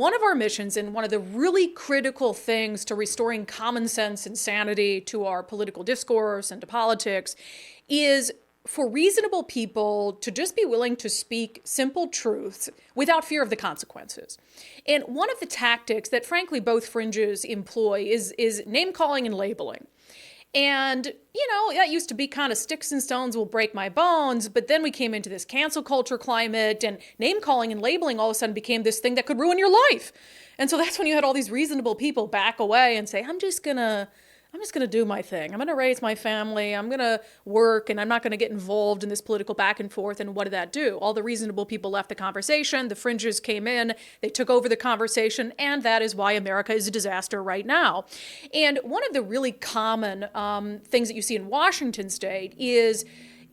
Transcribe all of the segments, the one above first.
one of our missions and one of the really critical things to restoring common sense and sanity to our political discourse and to politics is for reasonable people to just be willing to speak simple truths without fear of the consequences. And one of the tactics that, frankly, both fringes employ is name calling and labeling. And, that used to be kind of sticks and stones will break my bones. But then we came into this cancel culture climate, and name calling and labeling all of a sudden became this thing that could ruin your life. And so that's when you had all these reasonable people back away and say, I'm just going to do my thing. I'm going to raise my family. I'm going to work, and I'm not going to get involved in this political back and forth. And what did that do? All the reasonable people left the conversation. The fringes came in. They took over the conversation. And that is why America is a disaster right now. And one of the really common things that you see in Washington state is,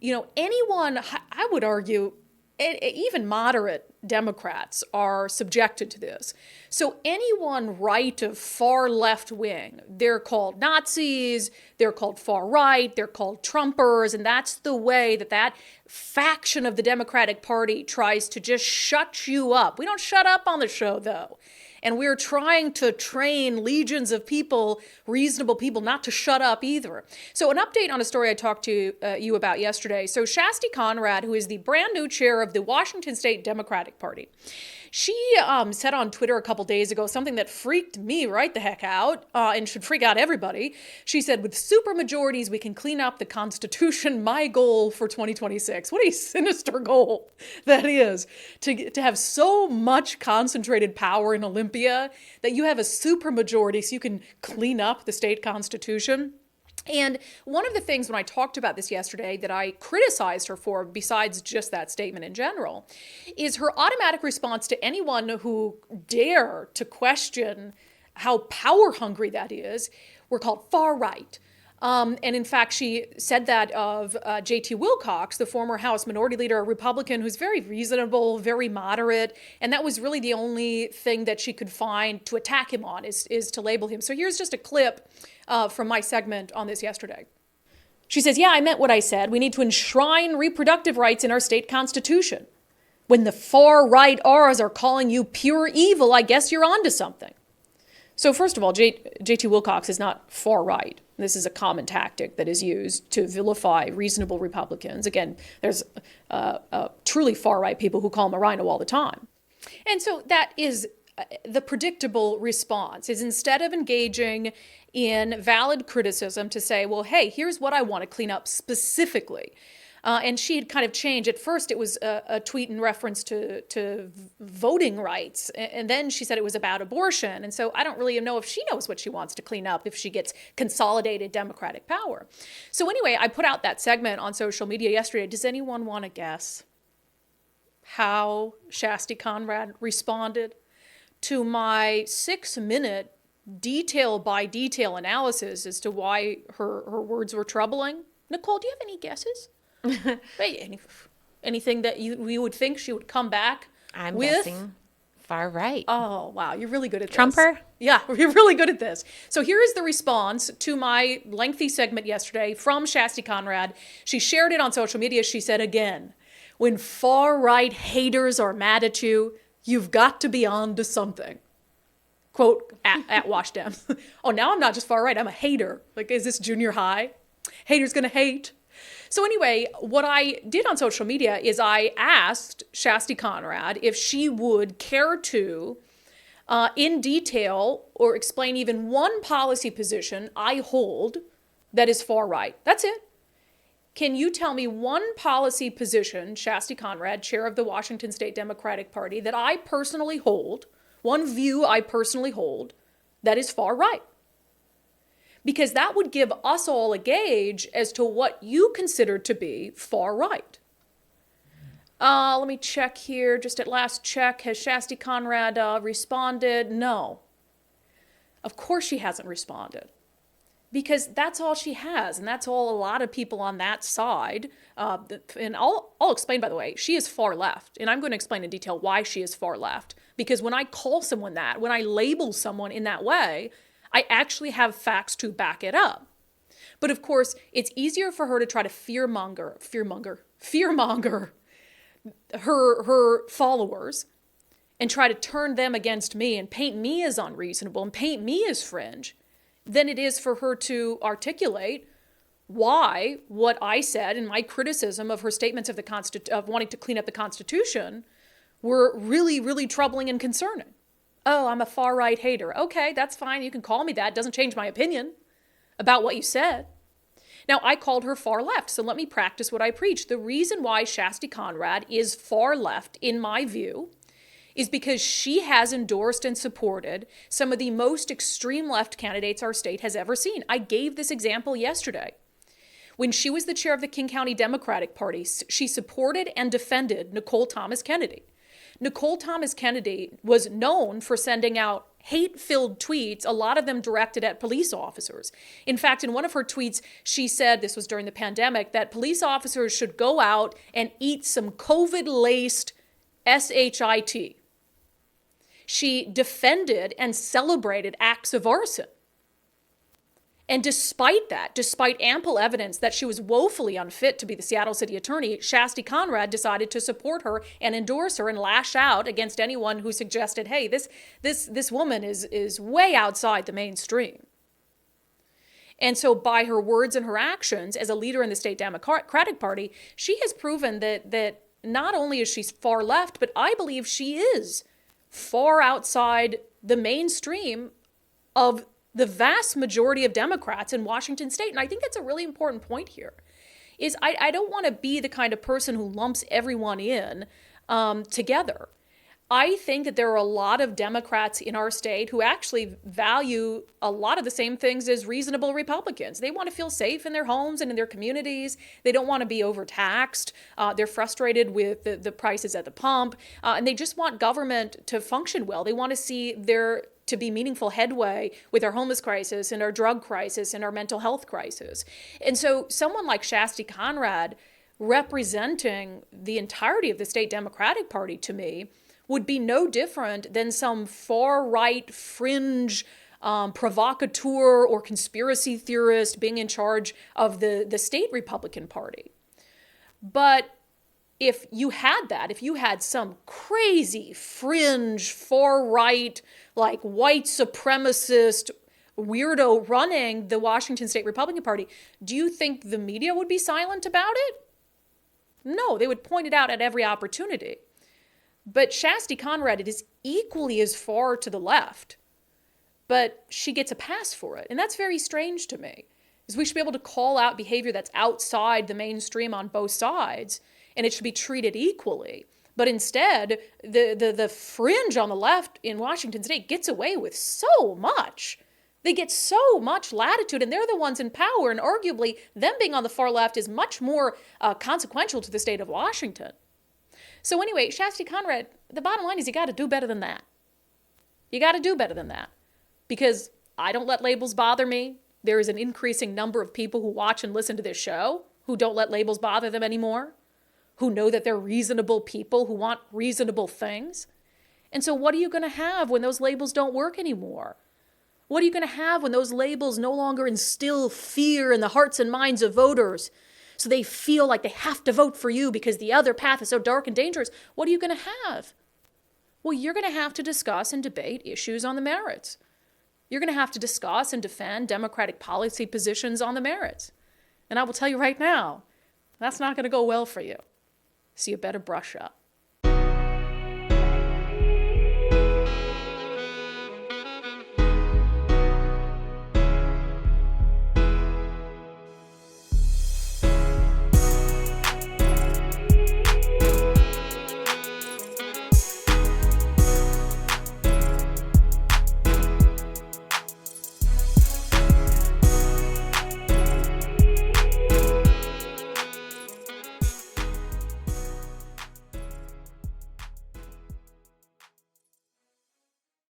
anyone, I would argue, even moderate Democrats are subjected to this. So anyone right of far left wing, they're called Nazis, they're called far right, they're called Trumpers, and that's the way that faction of the Democratic Party tries to just shut you up. We don't shut up on the show, though. And we're trying to train legions of people, reasonable people, not to shut up either. So an update on a story I talked to you about yesterday. So Shasti Conrad, who is the brand new chair of the Washington State Democratic Party, she said on Twitter a couple days ago something that freaked me right the heck out and should freak out everybody. She said, with super majorities, we can clean up the Constitution. My goal for 2026. What a sinister goal that is, to have so much concentrated power in Olympia that you have a super majority so you can clean up the state constitution. And one of the things when I talked about this yesterday that I criticized her for, besides just that statement in general, is her automatic response to anyone who dare to question how power hungry that is. We're called far right. And in fact, she said that of J.T. Wilcox, the former House Minority Leader, a Republican who's very reasonable, very moderate. And that was really the only thing that she could find to attack him on is to label him. So here's just a clip from my segment on this yesterday. She says, yeah, I meant what I said. We need to enshrine reproductive rights in our state constitution. When the far right R's are calling you pure evil, I guess you're onto something. So first of all, J.T. Wilcox is not far right. This is a common tactic that is used to vilify reasonable Republicans. Again, there's truly far right people who call him a rhino all the time. And so that is the predictable response, is instead of engaging in valid criticism to say, well, hey, here's what I want to clean up specifically. And she had kind of changed. At first, it was a tweet in reference to voting rights. And then she said it was about abortion. And so I don't really know if she knows what she wants to clean up if she gets consolidated Democratic power. So anyway, I put out that segment on social media yesterday. Does anyone want to guess how Shasti Conrad responded to my 6-minute detail by detail analysis as to why her words were troubling? Nicole, do you have any guesses? Wait, anything that you would think she would come back I'm with? guessing far right. Oh, wow. You're really good at this. Trumper? Yeah, you're really good at this. So here is the response to my lengthy segment yesterday from Shasti Conrad. She shared it on social media. She said, again, when far right haters are mad at you, you've got to be on to something. Quote, at WashDem. Oh, now I'm not just far right. I'm a hater. Like, is this junior high? Haters gonna hate. So anyway, what I did on social media is I asked Shasti Conrad if she would care to, in detail, or explain even one policy position I hold that is far right. That's it. Can you tell me one policy position, Shasti Conrad, chair of the Washington State Democratic Party, that I personally hold, one view I personally hold, that is far right? Because that would give us all a gauge as to what you consider to be far right. Let me check here. Just at last check, has Shasti Conrad responded? No. Of course she hasn't responded. Because that's all she has, and that's all a lot of people on that side. And I'll explain, by the way, she is far left. And I'm going to explain in detail why she is far left. Because when I call someone that, when I label someone in that way, I actually have facts to back it up. But of course, it's easier for her to try to fearmonger her followers and try to turn them against me and paint me as unreasonable and paint me as fringe than it is for her to articulate why what I said in my criticism of her statements of wanting to clean up the Constitution were really, really troubling and concerning. Oh, I'm a far-right hater. Okay, that's fine. You can call me that. It doesn't change my opinion about what you said. Now, I called her far left, so let me practice what I preach. The reason why Shasti Conrad is far left, in my view, is because she has endorsed and supported some of the most extreme left candidates our state has ever seen. I gave this example yesterday. When she was the chair of the King County Democratic Party, she supported and defended Nicole Thomas Kennedy. Nicole Thomas Kennedy was known for sending out hate-filled tweets, a lot of them directed at police officers. In fact, in one of her tweets, she said, this was during the pandemic, that police officers should go out and eat some COVID-laced SHIT. She defended and celebrated acts of arson. And despite that, despite ample evidence that she was woefully unfit to be the Seattle City Attorney, Shasti Conrad decided to support her and endorse her and lash out against anyone who suggested, hey, this woman is way outside the mainstream. And so by her words and her actions as a leader in the state Democratic Party, she has proven that not only is she far left, but I believe she is far outside the mainstream of the vast majority of Democrats in Washington state. And I think that's a really important point here, is I don't want to be the kind of person who lumps everyone in together. I think that there are a lot of Democrats in our state who actually value a lot of the same things as reasonable Republicans. They want to feel safe in their homes and in their communities. They don't want to be overtaxed. They're frustrated with the prices at the pump. And they just want government to function well. They want to see there to be meaningful headway with our homeless crisis and our drug crisis and our mental health crisis. And so someone like Shasti Conrad representing the entirety of the state Democratic Party to me would be no different than some far-right fringe provocateur or conspiracy theorist being in charge of the state Republican Party. But if you had some crazy fringe far-right, like white supremacist weirdo running the Washington State Republican Party, do you think the media would be silent about it? No, they would point it out at every opportunity. But Shasti Conrad is equally as far to the left, but she gets a pass for it. And that's very strange to me, is we should be able to call out behavior that's outside the mainstream on both sides, and it should be treated equally. But instead, the fringe on the left in Washington state gets away with so much. They get so much latitude, and they're the ones in power, and arguably them being on the far left is much more consequential to the state of Washington. So anyway, Shasti Conrad, the bottom line is you got to do better than that. You got to do better than that. Because I don't let labels bother me. There is an increasing number of people who watch and listen to this show who don't let labels bother them anymore, who know that they're reasonable people who want reasonable things. And so what are you going to have when those labels don't work anymore? What are you going to have when those labels no longer instill fear in the hearts and minds of voters, so they feel like they have to vote for you because the other path is so dark and dangerous? What are you going to have? Well, you're going to have to discuss and debate issues on the merits. You're going to have to discuss and defend Democratic policy positions on the merits. And I will tell you right now, that's not going to go well for you. So you better brush up.